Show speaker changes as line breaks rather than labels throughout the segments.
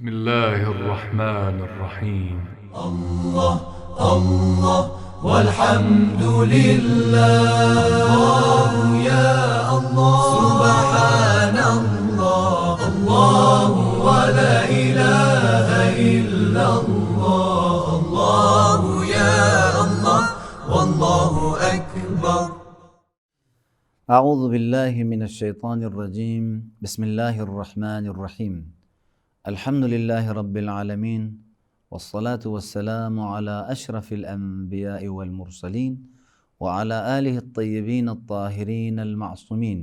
بسم الله الرحمن الرحيم.
الله الله والحمد لله، الله يا الله سبحان الله، الله ولا إله إلا الله، الله يا الله والله أكبر.
اعوذ باللہ من الشیطان الرجیم، بسم اللہ الرحمن الرحیم، الحمد للہ رب العالمین، والصلاة والسلام علی اشرف الانبیاء والمرسلین وعلی آلہ الطیبین الطاہرین المعصومین،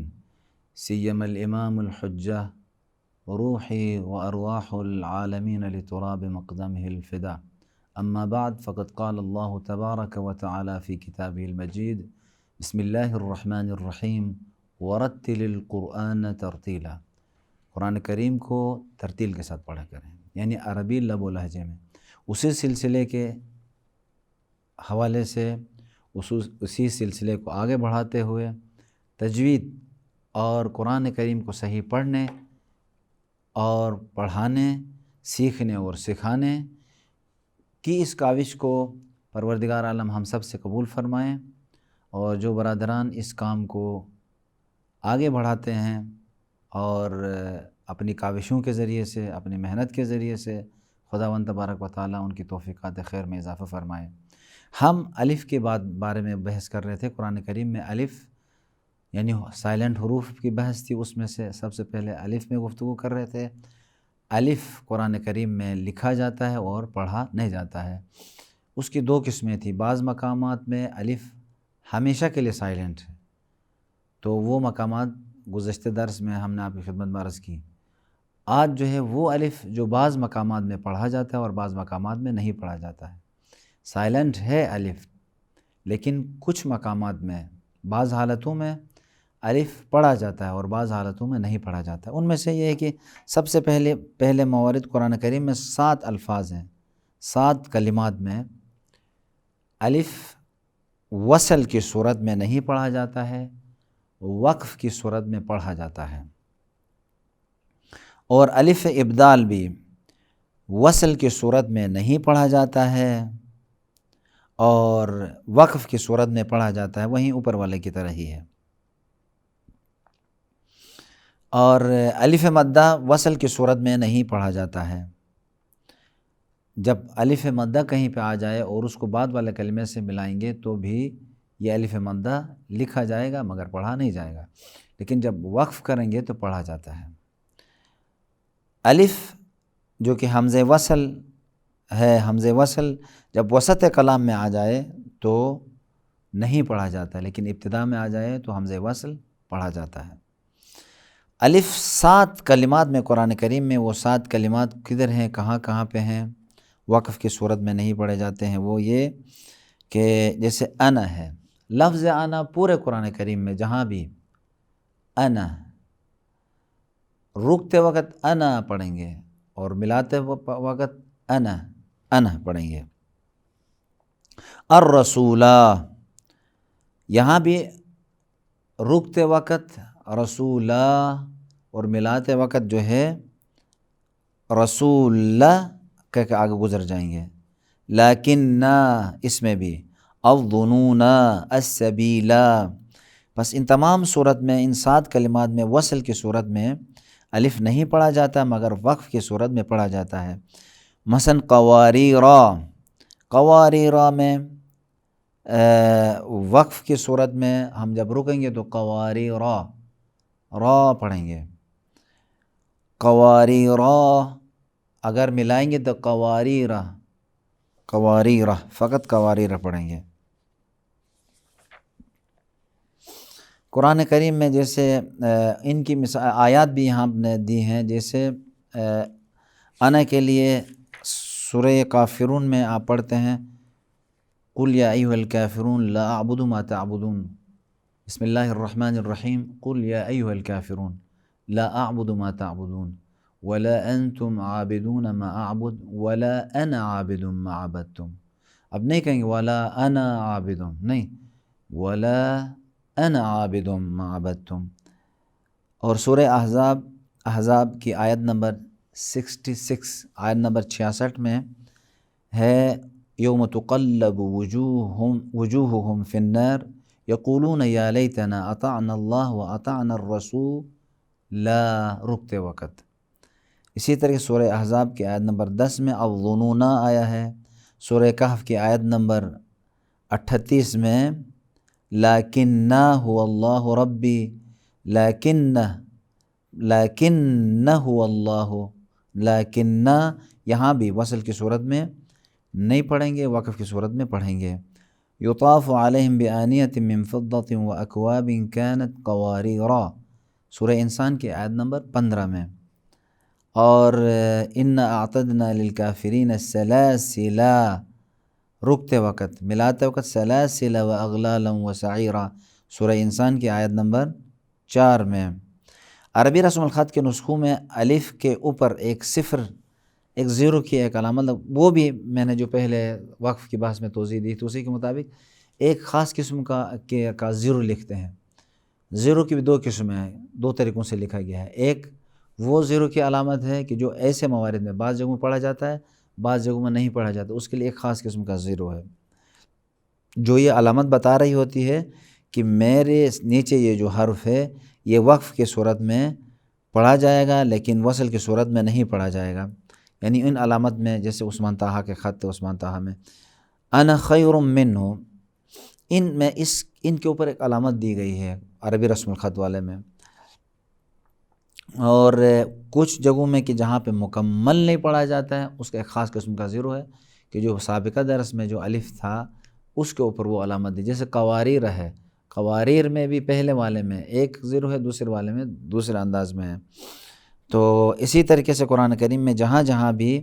سیما الامام الحجہ روحی وارواح العالمین لتراب مقدمہ الفدا، اما بعد فقد قال اللہ تبارک وتعالی فی کتابہ المجید، بسم اللہ الرحمن الرحیم، ورتل القرآن ترتیلا۔ قرآن کریم کو ترتیل کے ساتھ پڑھا کریں، یعنی عربی لب و لہجے میں، اسی سلسلے کے حوالے سے اسی سلسلے کو آگے بڑھاتے ہوئے تجوید اور قرآن کریم کو صحیح پڑھنے اور پڑھانے، سیکھنے اور سکھانے کی اس کاوش کو پروردگار عالم ہم سب سے قبول فرمائیں، اور جو برادران اس کام کو آگے بڑھاتے ہیں اور اپنی کاوشوں کے ذریعے سے، اپنی محنت کے ذریعے سے، خداوند تبارک و تعالیٰ ان کی توفیقات خیر میں اضافہ فرمائے۔ ہم الف کے بارے میں بحث کر رہے تھے۔ قرآن کریم میں الف یعنی سائلنٹ حروف کی بحث تھی، اس میں سے سب سے پہلے الف میں گفتگو کر رہے تھے۔ الف قرآن کریم میں لکھا جاتا ہے اور پڑھا نہیں جاتا ہے۔ اس کی دو قسمیں تھیں، بعض مقامات میں الف ہمیشہ کے لیے سائلنٹ ہے، تو وہ مقامات گزشتہ درس میں ہم نے آپ کی خدمت میں عرض کی۔ آج جو ہے وہ الف جو بعض مقامات میں پڑھا جاتا ہے اور بعض مقامات میں نہیں پڑھا جاتا ہے۔ سائلنٹ ہے الف، لیکن کچھ مقامات میں بعض حالتوں میں الف پڑھا جاتا ہے اور بعض حالتوں میں نہیں پڑھا جاتا ہے۔ ان میں سے یہ ہے کہ سب سے پہلے موارد قرآن کریم میں 7 الفاظ ہیں، 7 کلمات میں الف وصل کی صورت میں نہیں پڑھا جاتا ہے، وقف کی صورت میں پڑھا جاتا ہے، اور الف ابدال بھی وصل کی صورت میں نہیں پڑھا جاتا ہے اور وقف کی صورت میں پڑھا جاتا ہے، وہیں اوپر والے کی طرح ہی ہے۔ اور الف مدہ وصل کی صورت میں نہیں پڑھا جاتا ہے۔ جب الف مدہ کہیں پہ آ جائے اور اس کو بعد والے کلمے سے ملائیں گے تو بھی یہ الف مدہ لکھا جائے گا مگر پڑھا نہیں جائے گا، لیکن جب وقف کریں گے تو پڑھا جاتا ہے۔ الف جو کہ حمزہ وصل ہے، حمزہ وصل جب وسط کلام میں آ جائے تو نہیں پڑھا جاتا، لیکن ابتدا میں آ جائے تو حمزہ وصل پڑھا جاتا ہے۔ الف 7 کلمات میں قرآن کریم میں، وہ 7 کلمات کدھر ہیں، کہاں کہاں پہ ہیں، وقف کی صورت میں نہیں پڑھے جاتے ہیں۔ وہ یہ کہ جیسے انا ہے، لفظ انا پورے قرآن کریم میں جہاں بھی انا، رکتے وقت انا پڑھیں گے اور ملاتے وقت انا پڑھیں گے۔ الرسولہ، یہاں بھی رکتے وقت رسولہ اور ملاتے وقت جو ہے رسول کہہ کے آگے گزر جائیں گے۔ لیکن اس میں بھی الظنون السبیلا، بس ان تمام صورت میں، ان 7 کلمات میں وصل کی صورت میں الف نہیں پڑھا جاتا مگر وقف کی صورت میں پڑھا جاتا ہے۔ مثلا قواریرا میں وقف کی صورت میں ہم جب رکیں گے تو قواریرا را پڑھیں گے، قواریرا اگر ملائیں گے تو قواریرہ فقط قواریرہ پڑھیں گے۔ قرآن کریم میں جیسے ان کی آیات بھی یہاں نے دی ہیں، جیسے انا کے لیے سورہ کافرون میں آپ پڑھتے ہیں قل یا ایھا الکافرون لا اعبد ما تعبدون، بسم اللہ الرحمن الرحیم، قل یا ایھا الکافرون لا اعبد ما تعبدون ولا انتم عابدون ما اعبد ولا انا عابد ما عبدتم۔ اب نہیں کہیں گے ولا انا عابد، نہیں، ولا انا عابد ما عبدتم۔ اور سورہ احزاب کی آیت نمبر 66 آیت نمبر 66 میں ہے یوم تقلب وجوہہم فی النار یقولون یا لیتنا اطعنا اللہ واطعنا الرسول رکتے وقت۔ اسی طرح سورہ احزاب کی آیت نمبر 10 میں الظنون آیا ہے، سورہ کہف کی آیت نمبر 38 میں لکنہ هو اللہ ربی لکنہ هو اللہ، لکنہ یہاں بھی وصل کی صورت میں نہیں پڑھیں گے، وقف کی صورت میں پڑھیں گے۔ یطاف علیہم بآنیۃ من فضۃ واکواب کانت قواریرا، سورہ انسان کی آیت نمبر 15 میں، اور انا اعتدنا للکافرین سلاسلا رکتے وقت، ملاتے وقت سلاسل واغلالا وسعیرا، سورہ انسان کی آیت نمبر 4 میں۔ عربی رسم الخط کے نسخوں میں الف کے اوپر ایک صفر ایک زیرو کی ایک علامت وہ بھی میں نے جو پہلے وقف کی بحث میں توضیح دی تو اسی کے مطابق ایک خاص قسم کا زیرو لکھتے ہیں۔ زیرو کی بھی دو قسمیں ہیں، دو طریقوں سے لکھا گیا ہے۔ ایک وہ زیرو کی علامت ہے کہ جو ایسے موارد میں بعض جگہوں میں پڑھا جاتا ہے، بعض جگہوں میں نہیں پڑھا جاتا، اس کے لیے ایک خاص قسم کا زیرو ہے، جو یہ علامت بتا رہی ہوتی ہے کہ میرے نیچے یہ جو حرف ہے یہ وقف کی صورت میں پڑھا جائے گا لیکن وصل کی صورت میں نہیں پڑھا جائے گا۔ یعنی ان علامت میں جیسے عثمان طٰہٰ کے خط عثمان طٰہٰ میں انا خیر منہ، ان کے اوپر ایک علامت دی گئی ہے عربی رسم الخط والے میں، اور کچھ جگہوں میں کہ جہاں پہ مکمل نہیں پڑھا جاتا ہے اس کا ایک خاص قسم کا زیرو ہے کہ جو سابقہ درس میں جو الف تھا اس کے اوپر وہ علامت دی، جیسے قواریر ہے، قواریر میں بھی پہلے والے میں ایک زیرو ہے، دوسرے والے میں دوسرے انداز میں ہے۔ تو اسی طریقے سے قرآن کریم میں جہاں جہاں بھی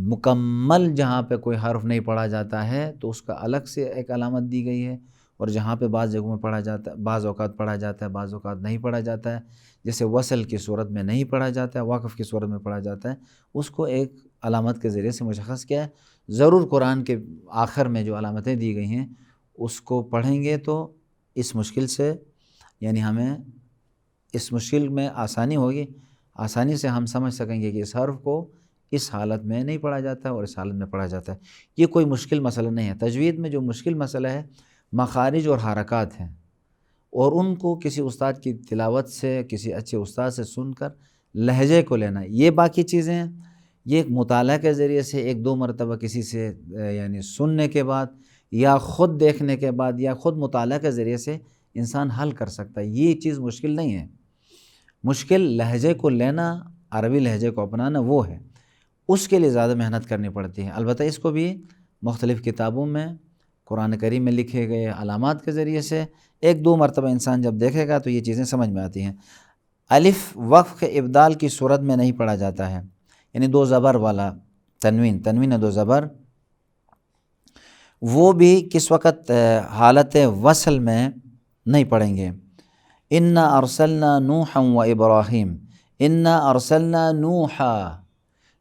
مکمل جہاں پہ کوئی حرف نہیں پڑھا جاتا ہے تو اس کا الگ سے ایک علامت دی گئی ہے، اور جہاں پہ بعض جگہوں میں پڑھا جاتا ہے، بعض اوقات پڑھا جاتا ہے، بعض اوقات نہیں پڑھا جاتا ہے، جیسے وصل کی صورت میں نہیں پڑھا جاتا ہے، وقف کی صورت میں پڑھا جاتا ہے، اس کو ایک علامت کے ذریعے سے مشخص کیا ہے۔ ضرور قرآن کے آخر میں جو علامتیں دی گئی ہیں اس کو پڑھیں گے تو اس مشکل سے، یعنی ہمیں اس مشکل میں آسانی ہوگی، آسانی سے ہم سمجھ سکیں گے کہ اس حرف کو اس حالت میں نہیں پڑھا جاتا ہے اور اس حالت میں پڑھا جاتا ہے۔ یہ کوئی مشکل مسئلہ نہیں ہے۔ تجوید میں جو مشکل مسئلہ ہے مخارج اور حرکات ہیں، اور ان کو کسی استاد کی تلاوت سے، کسی اچھے استاد سے سن کر لہجے کو لینا، یہ باقی چیزیں ہیں، یہ ایک مطالعہ کے ذریعے سے ایک دو مرتبہ کسی سے یعنی سننے کے بعد یا خود دیکھنے کے بعد یا خود مطالعہ کے ذریعے سے انسان حل کر سکتا ہے۔ یہ چیز مشکل نہیں ہے، مشکل لہجے کو لینا، عربی لہجے کو اپنانا وہ ہے، اس کے لیے زیادہ محنت کرنی پڑتی ہے۔ البتہ اس کو بھی مختلف کتابوں میں قرآن کریم میں لکھے گئے علامات کے ذریعے سے ایک دو مرتبہ انسان جب دیکھے گا تو یہ چیزیں سمجھ میں آتی ہیں۔ الف وقف کے ابدال کی صورت میں نہیں پڑھا جاتا ہے، یعنی دو زبر والا تنوین دو زبر، وہ بھی کس وقت حالت وصل میں نہیں پڑھیں گے۔ انا ارسلنا نوحا و ابراہیم، انا ارسلنا نوحا،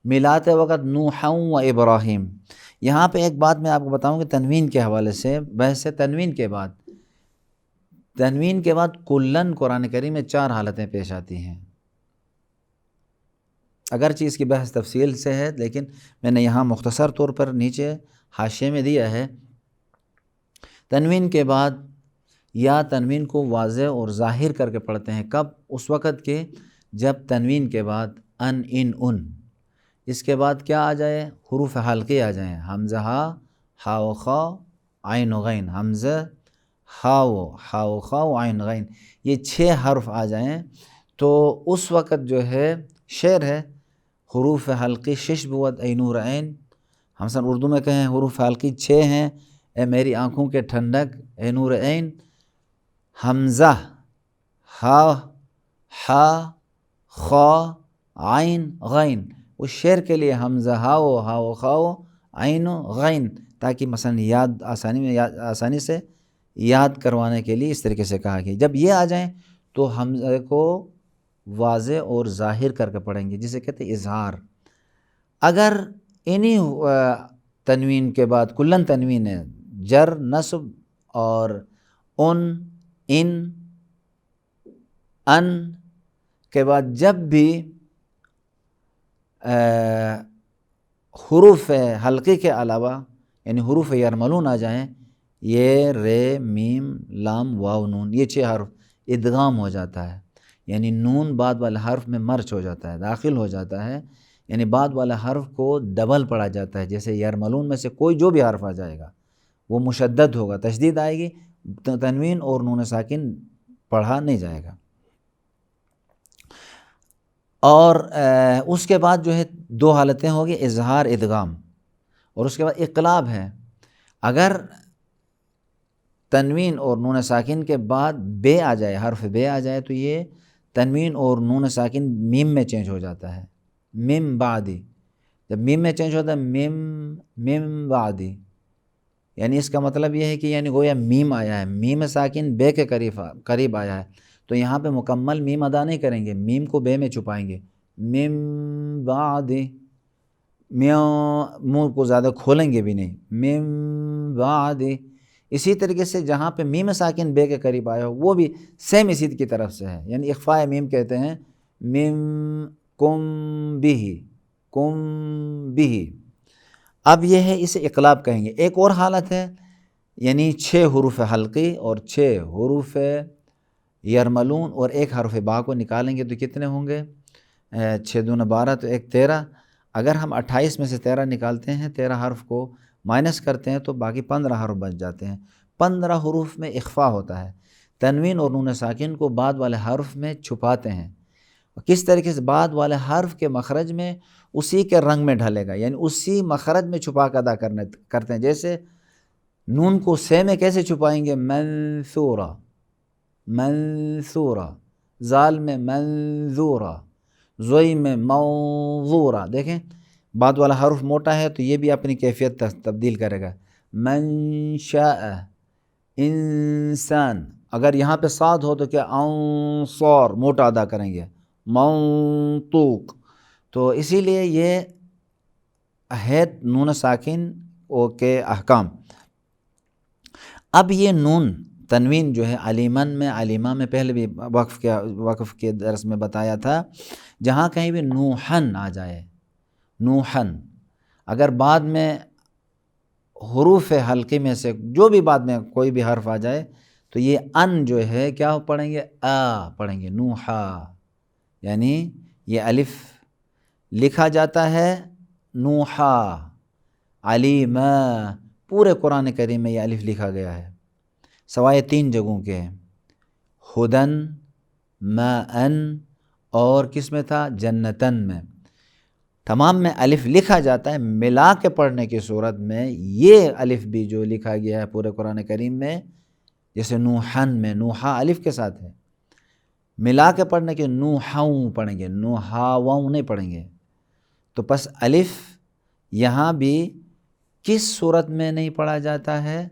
ملاتے وقت نوحا و ابراہیم۔ یہاں پہ ایک بات میں آپ کو بتاؤں کہ تنوین کے حوالے سے بحث ہے۔ تنوین کے بعد کلن قرآن کریم میں 4 حالتیں پیش آتی ہیں، اگرچہ اس کی بحث تفصیل سے ہے لیکن میں نے یہاں مختصر طور پر نیچے حاشیے میں دیا ہے۔ تنوین کے بعد یا تنوین کو واضح اور ظاہر کر کے پڑھتے ہیں، کب؟ اس وقت کے جب تنوین کے بعد ان، ان، اس کے بعد کیا آ جائے؟ حروف حلقی آ جائیں، حمزہ ہا و خا عین و غین، حمزہ ہا و خا و عین غین، یہ 6 حرف آ جائیں تو اس وقت جو ہے شعر ہے حروف حلقی 6 بود اے نور عین، ہم سن اردو میں کہیں حروف حلقی 6 ہیں، اے میری آنکھوں کے ٹھنڈک اے نور عین، حمزہ ہا خا عین غین، اس شعر کے لیے حمزہ ہا و خا و عین غین، تاکہ مثلا آسانی سے یاد کروانے کے لیے اس طریقے سے کہا گیا۔ جب یہ آ جائیں تو حمزہ کو واضح اور ظاہر کر کے پڑھیں گے، جسے کہتے ہیں اظہار۔ اگر انہی تنوین کے بعد کلن تنوین ہے، جر نصب اور ان کے بعد جب بھی حروف حلقی کے علاوہ یعنی حروف یرملون آ جائیں، یہ رے میم لام واو نون، یہ 6 حرف ادغام ہو جاتا ہے، یعنی نون بعد والے حرف میں مرچ ہو جاتا ہے، داخل ہو جاتا ہے، یعنی بعد والے حرف کو ڈبل پڑھا جاتا ہے۔ جیسے یرملون میں سے کوئی جو بھی حرف آ جائے گا وہ مشدد ہوگا، تشدید آئے گی، تنوین اور نون ساکن پڑھا نہیں جائے گا۔ اور اس کے بعد جو ہے 2 حالتیں ہوگی، اظہار ادغام، اور اس کے بعد اقلاب ہے۔ اگر تنوین اور نون ساکن کے بعد بے آ جائے، حرف بے آ جائے، تو یہ تنوین اور نون ساکن میم میں چینج ہو جاتا ہے، میم بعدی۔ جب میم میں چینج ہوتا ہے میم بعدی، یعنی اس کا مطلب یہ ہے کہ یعنی گویا میم آیا ہے، میم ساکن بے کے قریب آیا ہے، تو یہاں پہ مکمل میم ادا نہیں کریں گے، میم کو بے میں چھپائیں گے، میم بعدی، منہ کو زیادہ کھولیں گے بھی نہیں، میم بعدی۔ اسی طریقے سے جہاں پہ میم ساکن بے کے قریب آیا ہو وہ بھی سیم اسی کی طرف سے ہے، یعنی اخفاء میم کہتے ہیں، میم کم بھی۔ اب یہ ہے، اسے اقلاب کہیں گے۔ ایک اور حالت ہے، یعنی 6 حروف حلقی اور 6 حروف یرملون اور 1 حرف با کو نکالیں گے تو کتنے ہوں گے؟ 6 دونہ 12 تو 1 13۔ اگر ہم 28 میں سے 13 نکالتے ہیں، 13 حرف کو مائنس کرتے ہیں تو باقی 15 حرف بچ جاتے ہیں۔ 15 حروف میں اخفاء ہوتا ہے، تنوین اور نون ساکن کو بعد والے حرف میں چھپاتے ہیں۔ کس طریقے سے؟ بعد والے حرف کے مخرج میں اسی کے رنگ میں ڈھلے گا، یعنی اسی مخرج میں چھپا کے ادا کرتے ہیں۔ جیسے نون کو سے میں کیسے چھپائیں گے؟ منصورہ، منصورہ، زال میں منظورہ، زوئی میں موضورہ۔ دیکھیں بعد والا حرف موٹا ہے تو یہ بھی اپنی کیفیت تبدیل کرے گا، من شاء انسان۔ اگر یہاں پہ صاد ہو تو کیا؟ انصار، موٹا ادا کریں گے، منطوق۔ تو اسی لیے یہ ہے نون ساکن کے احکام۔ اب یہ نون تنوین جو ہے علیمن میں، علیمہ میں پہلے بھی وقف کے درس میں بتایا تھا، جہاں کہیں بھی نوحن آ جائے، نوحن، اگر بعد میں حروف حلقی میں سے جو بھی بعد میں کوئی بھی حرف آ جائے تو یہ ان جو ہے کیا پڑھیں گے؟ آ پڑھیں گے، نوحا، یعنی یہ الف لکھا جاتا ہے نوحا، علیمہ، پورے قرآن کریم میں یہ الف لکھا گیا ہے، سوائے 3 جگہوں کے ہیں، ہدن، ماءن، اور کس میں تھا؟ جنتن میں۔ تمام میں الف لکھا جاتا ہے، ملا کے پڑھنے کی صورت میں یہ الف بھی جو لکھا گیا ہے پورے قرآن کریم میں، جیسے نوحن میں نوحا الف کے ساتھ ہے، ملا کے پڑھنے کے نوحاؤں پڑھیں گے، نوحاؤں نہیں پڑھیں گے۔ تو پس الف یہاں بھی کس صورت میں نہیں پڑھا جاتا ہے؟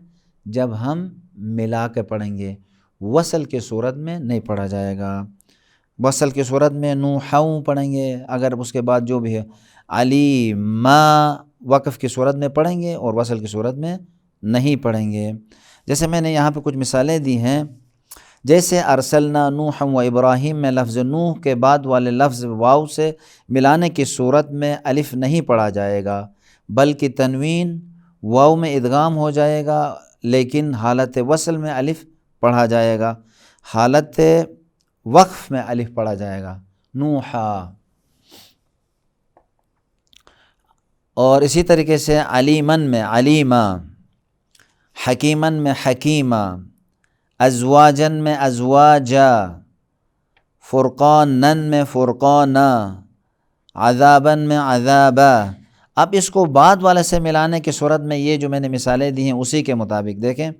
جب ہم ملا کے پڑھیں گے، وصل کے صورت میں نہیں پڑھا جائے گا۔ وصل کی صورت میں نوحاؤں پڑھیں گے، اگر اس کے بعد جو بھی ہے علیمہ وقف کی صورت میں پڑھیں گے اور وصل کی صورت میں نہیں پڑھیں گے۔ جیسے میں نے یہاں پہ کچھ مثالیں دی ہیں، جیسے ارسلنا نوحا و ابراہیم میں لفظ نوح کے بعد والے لفظ واو سے ملانے کی صورت میں الف نہیں پڑھا جائے گا، بلکہ تنوین واو میں ادغام ہو جائے گا، لیکن حالت وصل میں الف پڑھا جائے گا، حالت وقف میں الف پڑھا جائے گا، نوحا۔ اور اسی طریقے سے علیمن میں علیمہ، حکیمن میں حکیمہ، ازواجن میں ازواجا، فرقانن میں فرقانا، عذابن میں عذابا۔ اب اس کو بعد والے سے ملانے کی صورت میں یہ جو میں نے مثالیں دی ہیں اسی کے مطابق دیکھیں،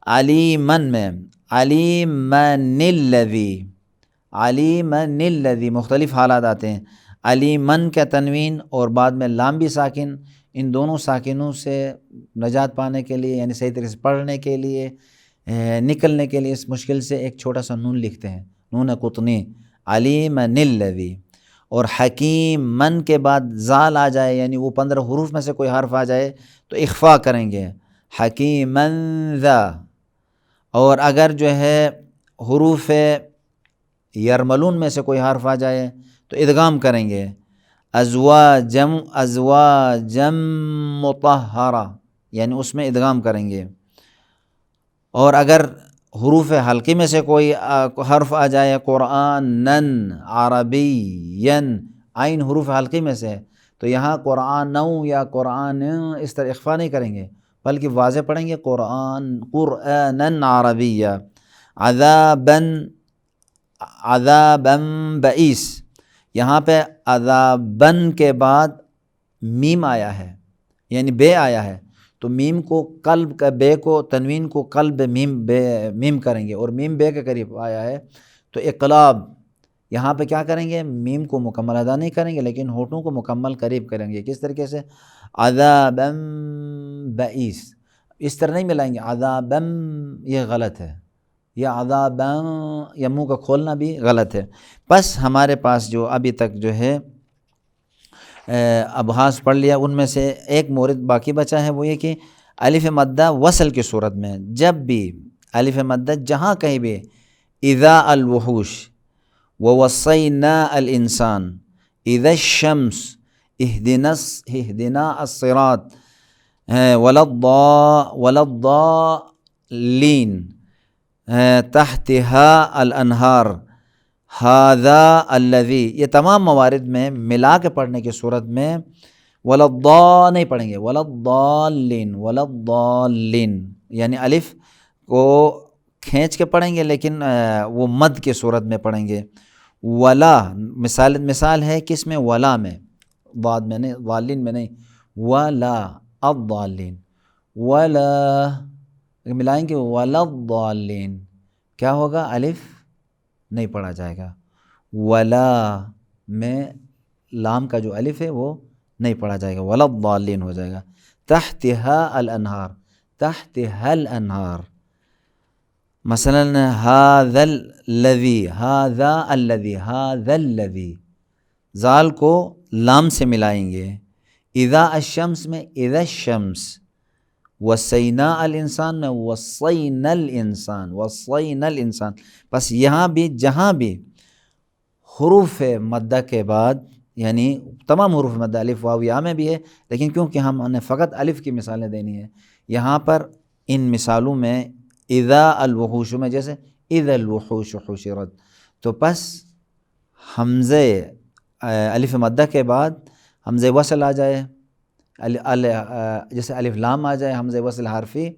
علیمن میں علیمن الذی، علیمن الذی، مختلف حالات آتے ہیں، علیمن کا تنوین اور بعد میں لام بھی ساکن، ان دونوں ساکنوں سے نجات پانے کے لیے، یعنی صحیح طریقے سے پڑھنے کے لیے، نکلنے کے لیے اس مشکل سے ایک چھوٹا سا نون لکھتے ہیں، نون قطنی، علیمن الذی۔ اور حکیم من کے بعد زال آ جائے، یعنی وہ 15 حروف میں سے کوئی حرف آ جائے تو اخفا کریں گے، حکیمن ذا۔ اور اگر جو ہے حروف یرملون میں سے کوئی حرف آ جائے تو ادغام کریں گے، ازواجم ازواجم مطہرہ یعنی اس میں ادغام کریں گے. اور اگر حروف حلقی میں سے کوئی حرف آ جائے قرآنً عربیًا، عین حروف حلقی میں سے، تو یہاں قرآنوں یا قرآن اس طرح اخفا نہیں کریں گے بلکہ واضح پڑھیں گے قرآنً عربیًا. عذابً بئیس، یہاں پہ عذابً کے بعد میم آیا ہے یعنی بے آیا ہے، تو میم کو قلب کا، بے کو تنوین کو قلب میم کریں گے، اور میم بے کے قریب آیا ہے تو اقلاب. یہاں پہ کیا کریں گے؟ میم کو مکمل ادا نہیں کریں گے لیکن ہونٹوں کو مکمل قریب کریں گے. کس طریقے سے؟ عذابً بئیس، اس طرح نہیں ملائیں گے عذابً، یہ غلط ہے، یا عذابً یا منہ کا کھولنا بھی غلط ہے. بس ہمارے پاس جو ابھی تک جو ہے ابحاث پڑھ لیا، ان میں سے ایک مورد باقی بچا ہے، وہ یہ کہ الف مدہ وصل کی صورت میں جب بھی الف مدہ جہاں کہیں بھی اذا الوحوش ووصینا الانسان اذا الشمس اهدنا الصراط وللضالین تحتها الانہار ھذا الذی، یہ تمام موارد میں ملا کے پڑھنے کی صورت میں وللضال نہیں پڑھیں گے، وللضالین یعنی الف کو کھینچ کے پڑھیں گے لیکن وہ مد کی صورت میں پڑھیں گے. ولا مثال ہے کس میں؟ ولا میں، بعد میں نہیں، ضالین میں نہیں، ولا الضالین، ولا ملائیں گے وللضالین، کیا ہوگا؟ الف نہیں پڑھا جائے گا، ولا میں لام کا جو الف ہے وہ نہیں پڑھا جائے گا، وللضالین ہو جائے گا. تحتها الانہار، تحتها الانہار، مثلا ھذا الذی، ھذا الذی، ھذا الذی، زال کو لام سے ملائیں گے. اذا الشمس میں اذا الشمس، وصینا الانسان میں وصینا الانسان، وصینا الانسان. بس یہاں بھی جہاں بھی حروف مدہ کے بعد، یعنی تمام حروف مدہ الف واو یا میں بھی ہے لیکن کیونکہ ہم نے فقط الف کی مثالیں دینی ہے، یہاں پر ان مثالوں میں اذا الوحوش میں جیسے اذا الوحوش حشرت، تو پس حمزے الف مدہ کے بعد حمزے وصل آ جائے، جیسے الف لام آ جائے حمزہ وصل حرفی،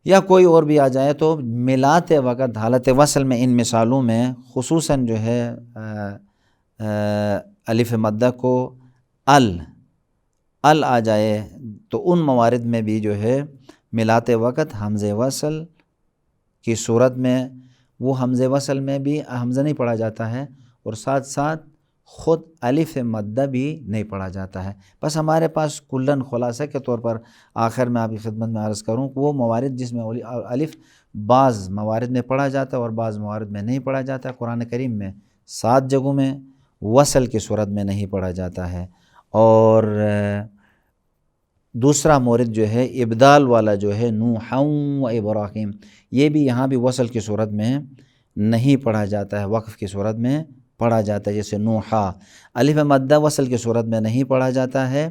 یا کوئی اور بھی آ جائے، تو ملاتے وقت حالت وصل میں ان مثالوں میں خصوصاً جو ہے الف مدہ کو ال آ جائے تو ان موارد میں بھی جو ہے ملاتے وقت حمزہ وصل کی صورت میں وہ حمزہ وصل میں بھی حمزہ نہیں پڑھا جاتا ہے، اور ساتھ ساتھ خود الف مدہ بھی نہیں پڑھا جاتا ہے. بس ہمارے پاس کلن خلاصہ کے طور پر آخر میں آپ کی خدمت میں عرض کروں کہ وہ موارد جس میں الف بعض موارد میں پڑھا جاتا ہے اور بعض موارد میں نہیں پڑھا جاتا ہے. قرآن کریم میں 7 جگہوں میں وصل کی صورت میں نہیں پڑھا جاتا ہے، اور دوسرا مورد جو ہے ابدال والا جو ہے نوحً و ابراہیم، یہ بھی یہاں بھی وصل کی صورت میں نہیں پڑھا جاتا ہے، وقف کی صورت میں پڑھا جاتا ہے. جیسے نوحا الف مدہ وصل کی صورت میں نہیں پڑھا جاتا ہے،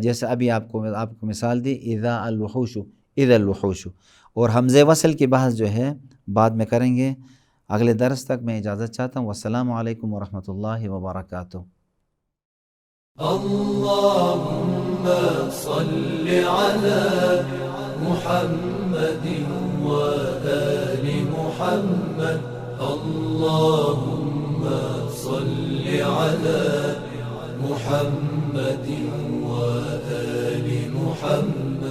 جیسے ابھی آپ کو مثال دی اذا الوحوش، اذا الوحوش. اور حمزہ وصل کی بحث جو ہے بعد میں کریں گے. اگلے درس تک میں اجازت چاہتا ہوں. والسلام علیکم ورحمۃ اللہ وبرکاتہ.
اللهم صل على محمد وآل محمد. اللهم صل على محمد وآل محمد.